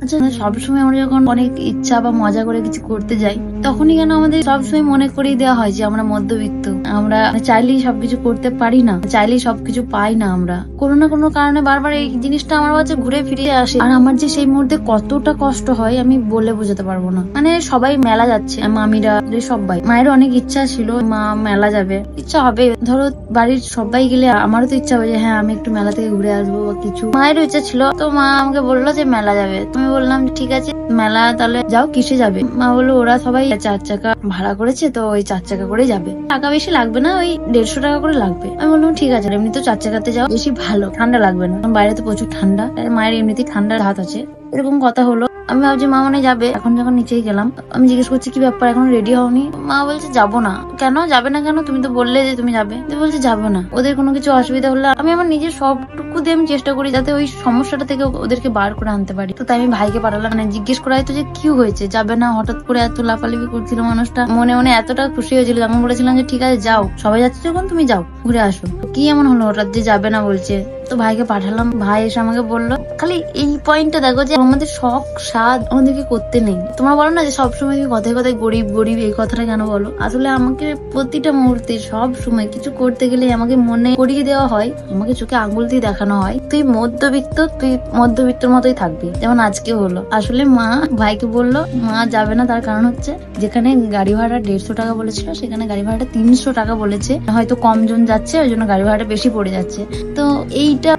আচ্ছা, সবসময় আমরা যখন অনেক ইচ্ছা বা মজা করে কিছু করতে যাই, তখনই কেন আমাদের সবসময় মনে করিয়ে দেওয়া হয় যে আমরা মধ্যবিত্ত, আমরা চাইলেই সবকিছু করতে পারি না, চাইলেই সবকিছু পাই না। আমরা কোনো না কোনো কারণে বারবার এই জিনিসটা আমার কাছে ঘুরে ফিরে আসে। আর আমার যে সেই মুহূর্তে কতটা কষ্ট হয় আমি বলে বোঝাতে পারবো না। মানে সবাই মেলা যাচ্ছে, মামিরা সবাই, মায়ের অনেক ইচ্ছা ছিল মা মেলা যাবে, ইচ্ছা হবে, ধরো বাড়ির সবাই গেলে আমারও তো ইচ্ছা হবে যে হ্যাঁ আমি একটু মেলা থেকে ঘুরে আসবো বা কিছু। মায়েরও ইচ্ছা ছিল, তো মা আমাকে বললো যে মেলা যাবে। তুমি বললাম ঠিক আছে মেলা তাহলে যাও, কিসে যাবে? মা বললো ওরা সবাই 4 চাকা ভাড়া করেছে, তো ওই 4 চাকা করে যাবে, টাকা বেশি লাগবে না, ওই 150 টাকা করে লাগবে। আমি বললাম ঠিক আছে, এমনি তো 4 চাকাতে যাও, বেশি ভালো, ঠান্ডা লাগবে না, বাইরে তো প্রচুর ঠান্ডা, মায়ের এমনিতেই ঠান্ডার হাত আছে। এরকম কথা হলো। আমি ভাবছি মা মনে যাবে। এখন যখন নিচেই গেলাম, আমি জিজ্ঞেস করছি কি ব্যাপার, এখন রেডি হওনি? মা বলছে যাবো না। কেন যাবে না কেন? তুমি তো বললে যে তুমি যাবে। বলছে যাবো না, ওদের কোনো কিছু অসুবিধা হলে আমি আমার নিজের সবটুকু দিয়ে আমি চেষ্টা করি যাতে ওই সমস্যাটা থেকে ওদেরকে বার করে আনতে পারি। তো তাই আমি ভাইকে পাঠালাম, মানে জিজ্ঞেস করা হয়তো যে কি হয়েছে, যাবে না? হঠাৎ করে এত লাফালাফি করছিল মানুষটা, মনে মনে এতটা খুশি হয়েছিল। আমি বলেছিলাম যে ঠিক আছে যাও, সবাই যাচ্ছে যখন তুমি যাও, ঘুরে আসো। কি এমন হলো হঠাৎ যে যাবে না বলছে? তো ভাইকে পাঠালাম, ভাই এসে আমাকে বললো, খালি এই পয়েন্টটা দেখো যে আমাদের শখ সাধ আমাদেরকে করতে নেই। তোমরা বলো না যে সবসময় তুমি কথায় কথায় গরিব গরিব, এই কথাটা কেন বলো? আসলে আমাকে প্রতিটা মুহূর্তে সব সময় কিছু করতে গেলে আমাকে মনে করিয়ে দেওয়া হয়, আমাকে চোখে আঙুল দিয়ে দেখানো হয় তুই মধ্যবিত্ত, তুই মধ্যবিত্তর মতোই থাকবি। যেমন আজকে হলো, আসলে মা ভাইকে বললো মা যাবে না, তার কারণ হচ্ছে যেখানে গাড়ি ভাড়া 150 টাকা বলেছিল সেখানে গাড়ি ভাড়াটা 300 টাকা বলেছে, হয়তো কম জন যাচ্ছে ওই জন্য গাড়ি ভাড়াটা বেশি পড়ে যাচ্ছে। তো এইটা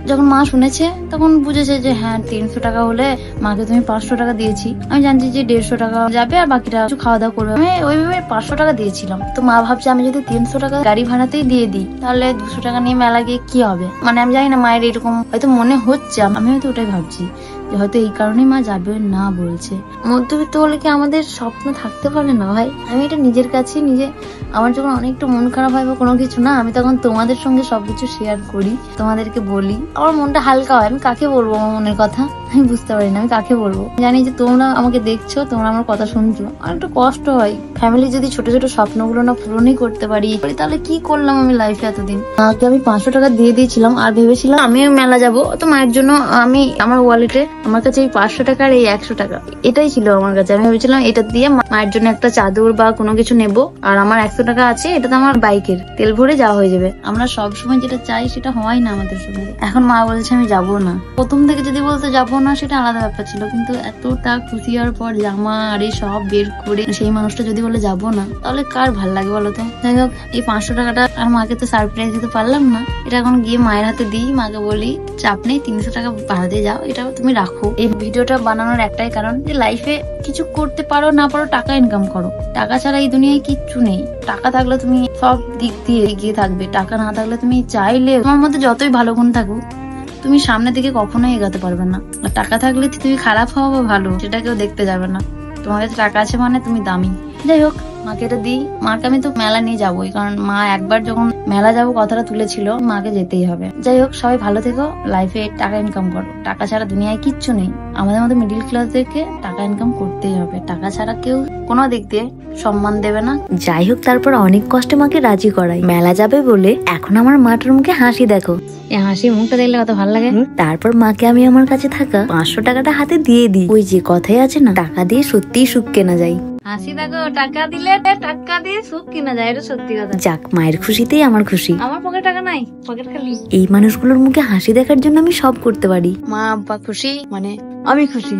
যখন মা শুনেছে তখন বুঝেছে যে হ্যাঁ 300 টাকা হলে মাকে তুমি 500 টাকা দিয়েছি, আমি জানছি যে 150 টাকা যাবে আর বাকিটা কিছু খাওয়া দাওয়া করবে, আমি ওইভাবে 500 টাকা দিয়েছিলাম। তো মা ভাবছে আমি যদি 300 টাকা গাড়ি ভাড়াতেই দিয়ে দিই তাহলে 200 টাকা নিয়ে মেলা গিয়ে কি হবে। মানে আমি জানি না, মায়ের এরকম হয়তো মনে হচ্ছে, আমি হয়তো ওটাই ভাবছি যে হয়তো এই কারণেই মা যাবে না বলছে। মধ্যবিত্ত হলে কি আমাদের স্বপ্ন থাকতে পারে না ভাই? আমি এটা নিজের কাছে নিজে, আমার যখন অনেকটা মন খারাপ হয় বা কোনো কিছু না, আমি তখন তোমাদের সঙ্গে সবকিছু শেয়ার করি, তোমাদেরকে বলি, আমার মনটা হালকা হয়। আমি কাকে বলবো আমার মনের কথা আমি বুঝতে পারি না, আমি কাকে বলবো। জানি যে তোমরা আমাকে দেখছো, তোমরা আমার কথা শুনছো, আর একটু কষ্ট হয়। ফ্যামিলি যদি ছোট ছোট স্বপ্নগুলো না পূরণই করতে পারি তাহলে কি করলাম আমি লাইফে এতদিন। মাকে আমি 500 টাকা দিয়ে দিয়েছিলাম আর ভেবেছিলাম আমিও মেলা যাবো, তো মায়ের জন্য আমি আমার ওয়ালেটে আমার কাছে এই 500 টাকা আর এই 100 টাকা এটাই ছিল আমার কাছে। আমি ভেবেছিলাম এটা দিয়ে মায়ের জন্য একটা চাদর বা কোনো কিছু নেবো, আর আমার 100 টাকা আছে, এটা তো আমার বাইকের তেল ভরে যাওয়া হয়ে যাবে। আমরা সবসময় যেটা চাই সেটা হয় না আমাদের সঙ্গে। এখন মা বলছে আমি যাবো না। প্রথম থেকে যদি বলতো যাবো না সেটা আলাদা ব্যাপার ছিল, কিন্তু এতটা খুশি হওয়ার পর জামা আর এই সব বের করে সেই মানুষটা যদি বলে যাবো না, তাহলে কার ভাল লাগে বলো তো? যাই হোক, এই 500 টাকাটা আর মাকে তো সারপ্রাইজ দিতে পারলাম না, এটা এখন গিয়ে মায়ের হাতে দিই, মাকে বলি চাপ নেই, 300 টাকা ভাড়া দিয়ে যাও, এটা তুমি রাখো। এই ভিডিওটা বানানোর একটাই কারণ যে লাইফে কিছু করতে পারো না পারো টাকা ইনকাম করো, টাকা ছাড়া এই দুনিয়ায় কিচ্ছু নেই। টাকা থাকলে তুমি সব দিক দিয়ে এগিয়ে থাকবে, টাকা না থাকলে তুমি চাইলে তোমার মধ্যে যতই ভালো গুণ থাকুক তুমি সামনের দিকে কখনোই এগাতে পারবে না। আর টাকা থাকলে তুমি খারাপ হও বা ভালো সেটা কেউ দেখতে যাবে না, তোমার কাছে টাকা আছে মানে তুমি দামি। যাই হোক, মাকে এটা দিই। মাকে আমি তো মেলা নিয়ে যাবোই, কারণ মা একবার যখন মেলা যাবো কথাটা তুলেছিল, মাকে যেতেই হবে। যাই হোক, সবাই ভালো থেকো, লাইফে টাকা ইনকাম করো, টাকা ছাড়া দুনিয়ায় কিচ্ছু নেই। আমাদের মতো মিডিল ক্লাসদেরকে টাকা ইনকাম করতেই হবে, টাকা ছাড়া কেউ কোনো দিক দিয়ে সম্মান দেবে না। যাই হোক, তারপর অনেক কষ্টে মাকে রাজি করাই মেলা যাবে বলে। এখন আমার মাটার মুখে হাসি দেখো, এই হাসি মুখটা দেখলে কত ভালো লাগে। তারপর মাকে আমি আমার কাছে থাকা 500 টাকাটা হাতে দিয়ে দিই। ওই যে কথাই আছে না, টাকা দিয়ে সত্যিই সুখ কেনা যায়। হাসি দেখো, টাকা দিলে টাকা দিয়ে সুখ কিনা যায়, এটা সত্যি কথা। যাক, মায়ের খুশিতেই আমার খুশি। আমার পকেটে টাকা নাই, পকেট খালি। এই মানুষগুলোর মুখে হাসি দেখার জন্য আমি সব করতে পারি। মা আব্বা খুশি মানে আমি খুশি।